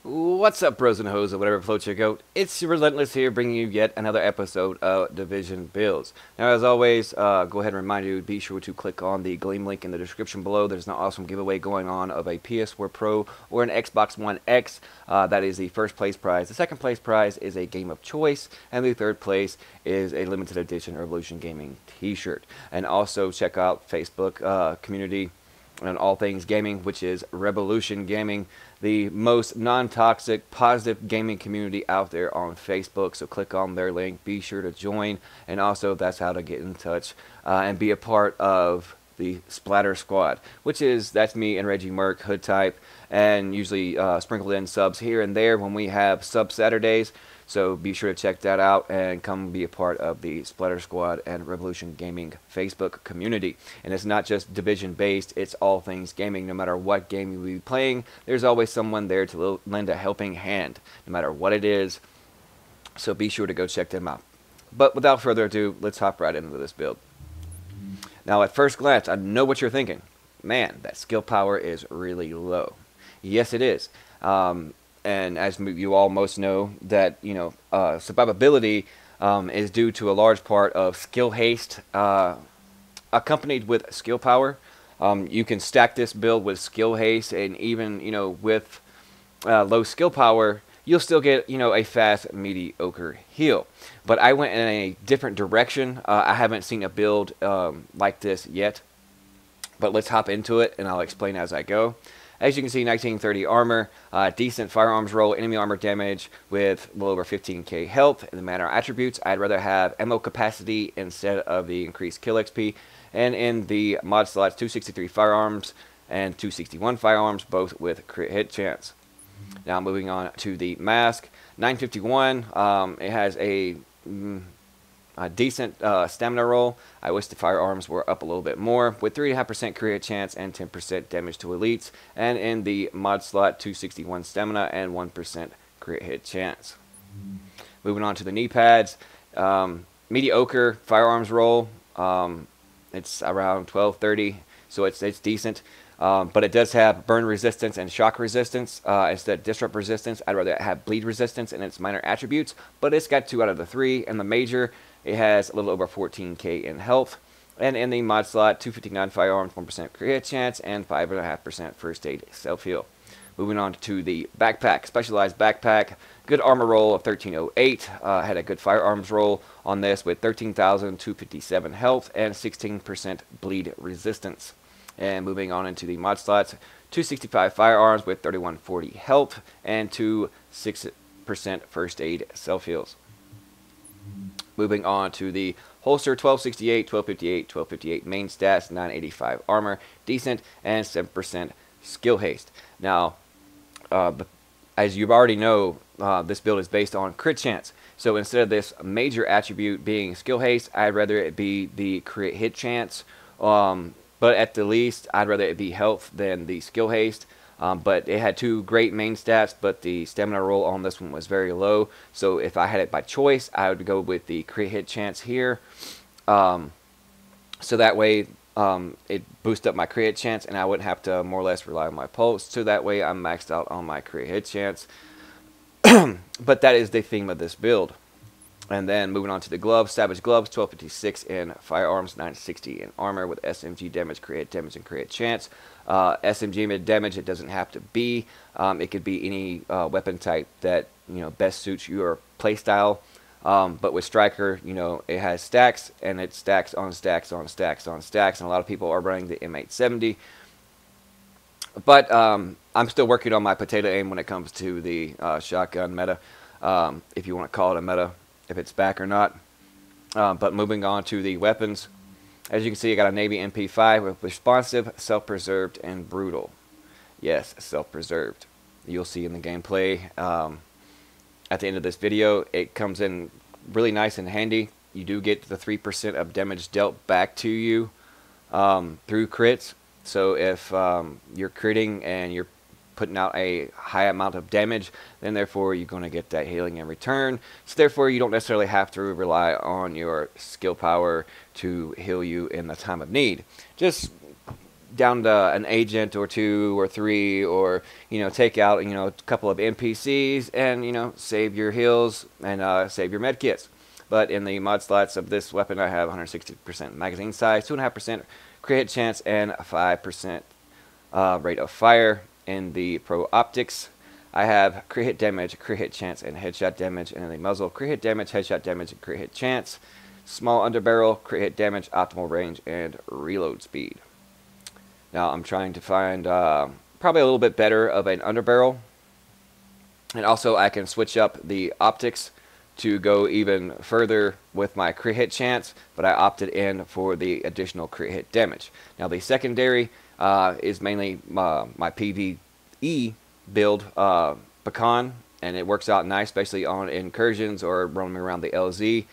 What's up, bros and hoes, or whatever floats your goat? It's Relentless here, bringing you yet another episode of Division Builds. Now, as always, go ahead and remind you, be sure to click on the Gleam link in the description below. There's an awesome giveaway going on of a PS4 Pro or an Xbox One X. That is the first place prize. The second place prize is a game of choice, and the third place is a limited edition Revolution Gaming t-shirt. And also check out Facebook community on all things gaming, which is Revolution Gaming, the most non-toxic, positive gaming community out there on Facebook. So click on their link, be sure to join, and also that's how to get in touch and be a part of the Splatter Squad, that's me and Reggie Merck, Hood Type, and usually sprinkled in subs here and there when we have sub Saturdays. So be sure to check that out and come be a part of the Splatter Squad and Revolution Gaming Facebook community. And it's not just division based, it's all things gaming. No matter what game you will be playing, there's always someone there to lend a helping hand, no matter what it is. So be sure to go check them out. But without further ado, let's hop right into this build. Now, at first glance, I know what you're thinking. Man, that skill power is really low. Yes, it is. And as you all most know, that survivability is due to a large part of skill haste accompanied with skill power. You can stack this build with skill haste, and even with low skill power, you'll still get a fast mediocre heal. But I went in a different direction. I haven't seen a build like this yet, but let's hop into it, and I'll explain as I go. As you can see, 1930 armor, decent firearms roll, enemy armor damage with a little over 15k health. In the manner attributes, I'd rather have ammo capacity instead of the increased kill XP. And in the mod slots, 263 firearms and 261 firearms, both with crit hit chance. Now moving on to the mask, 951. It has a decent stamina roll. I wish the firearms were up a little bit more, with 3.5% crit chance and 10% damage to elites. And in the mod slot, 261 stamina and 1% crit hit chance. Moving on to the knee pads, mediocre firearms roll. It's around 1230, so it's decent. But it does have burn resistance and shock resistance. Instead of disrupt resistance, I'd rather have bleed resistance in its minor attributes. But it's got 2 out of the 3. And the major, it has a little over 14k in health. And in the mod slot, 259 firearms, 1% crit chance, and 5.5% first aid self-heal. Moving on to the backpack, specialized backpack. Good armor roll of 1308. Had a good firearms roll on this with 13,257 health and 16% bleed resistance. And moving on into the mod slots, 265 firearms with 3140 health and 6% first aid self-heals. Moving on to the holster, 1268, 1258, 1258 main stats, 985 armor, decent, and 7% skill haste. Now, as you already know, this build is based on crit chance. So instead of this major attribute being skill haste, I'd rather it be the crit hit chance. But at the least, I'd rather it be health than the skill haste. But it had 2 great main stats, but the stamina roll on this one was very low. So if I had it by choice, I would go with the crit hit chance here. So that way, it boosts up my crit hit chance, and I wouldn't have to more or less rely on my pulse. So that way, I'm maxed out on my crit hit chance. But that is the theme of this build. And then moving on to the gloves, Savage Gloves, 1256 in firearms, 960 in armor with SMG damage, crit damage, and crit chance. SMG mid damage, it doesn't have to be. It could be any weapon type that best suits your playstyle. But with Striker, it has stacks, and it stacks on stacks on stacks on stacks. And a lot of people are running the M870. But I'm still working on my potato aim when it comes to the shotgun meta, if you want to call it a meta. If it's back or not. But moving on to the weapons, as you can see, I got a Navy MP5 with responsive, self-preserved, and brutal. Yes, self-preserved. You'll see in the gameplay at the end of this video. It comes in really nice and handy. You do get the 3% of damage dealt back to you through crits. So if you're critting and you're putting out a high amount of damage, then therefore you're going to get that healing in return. So therefore you don't necessarily have to rely on your skill power to heal you in the time of need. Just down to an agent or 2 or 3, or take out a couple of NPCs and save your heals and save your med kits. But in the mod slots of this weapon, I have 160% magazine size, 2.5% crit hit chance, and 5% rate of fire. In the Pro Optics, I have crit hit damage, crit hit chance, and headshot damage. And in the muzzle, crit hit damage, headshot damage, and crit hit chance. Small underbarrel, crit hit damage, optimal range, and reload speed. Now I'm trying to find probably a little bit better of an underbarrel. And also I can switch up the optics to go even further with my crit hit chance, but I opted in for the additional crit hit damage. Now the secondary is mainly my PvE build, Pecan, and it works out nice, especially on incursions or roaming around the LZ.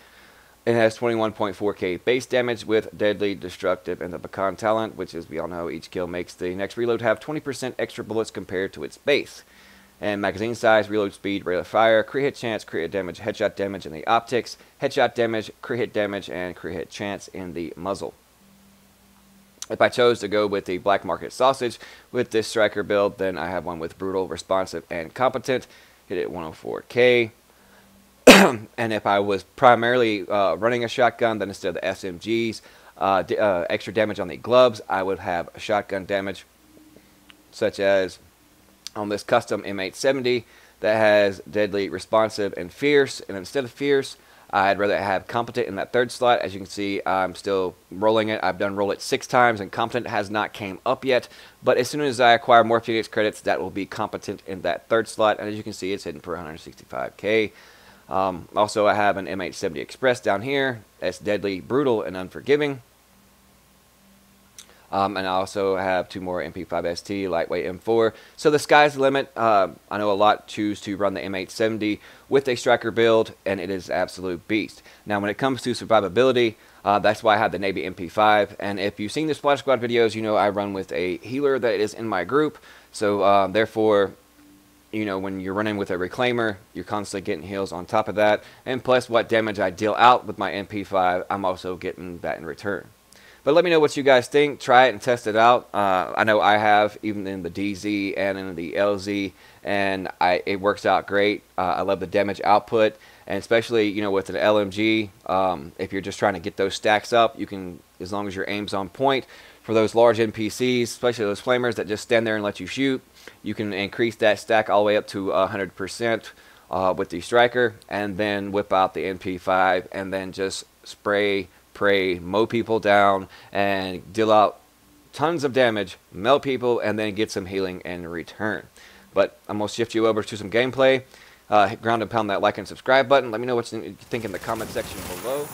It has 21.4k base damage with deadly, destructive, and the Pecan talent, which, as we all know, each kill makes the next reload have 20% extra bullets compared to its base. And magazine size, reload speed, rate of fire, crit hit chance, crit hit damage, headshot damage in the optics, headshot damage, crit hit damage, and crit hit chance in the muzzle. If I chose to go with the Black Market Sausage with this striker build, then I have one with brutal, responsive, and competent. Hit it 104k. And if I was primarily running a shotgun, then instead of the SMGs, extra damage on the gloves, I would have shotgun damage, such as on this custom M870 that has deadly, responsive, and fierce. And instead of fierce, I'd rather have competent in that third slot. As you can see, I'm still rolling it. I've done roll it 6 times, and competent has not came up yet. But as soon as I acquire more Phoenix credits, that will be competent in that third slot. And as you can see, it's hitting for 165k. Also, I have an M870 Express down here. That's deadly, brutal, and unforgiving. And I also have 2 more MP5 ST, lightweight M4. So the sky's the limit. I know a lot choose to run the M870 with a striker build, and it is absolute beast. Now, when it comes to survivability, that's why I have the Navy MP5. And if you've seen the Splash Squad videos, you know I run with a healer that is in my group. So therefore, when you're running with a reclaimer, you're constantly getting heals on top of that. And plus what damage I deal out with my MP5, I'm also getting that in return. But let me know what you guys think. Try it and test it out. I know I have, even in the DZ and in the LZ, and it works out great. I love the damage output, and especially with an LMG, if you're just trying to get those stacks up, you can, as long as your aim's on point. For those large NPCs, especially those flamers that just stand there and let you shoot, you can increase that stack all the way up to 100% with the striker, and then whip out the MP5 and then just spray, pray, mow people down, and deal out tons of damage, melt people, and then get some healing in return. But I'm going to shift you over to some gameplay. Hit ground and pound that like and subscribe button. Let me know what you think in the comment section below.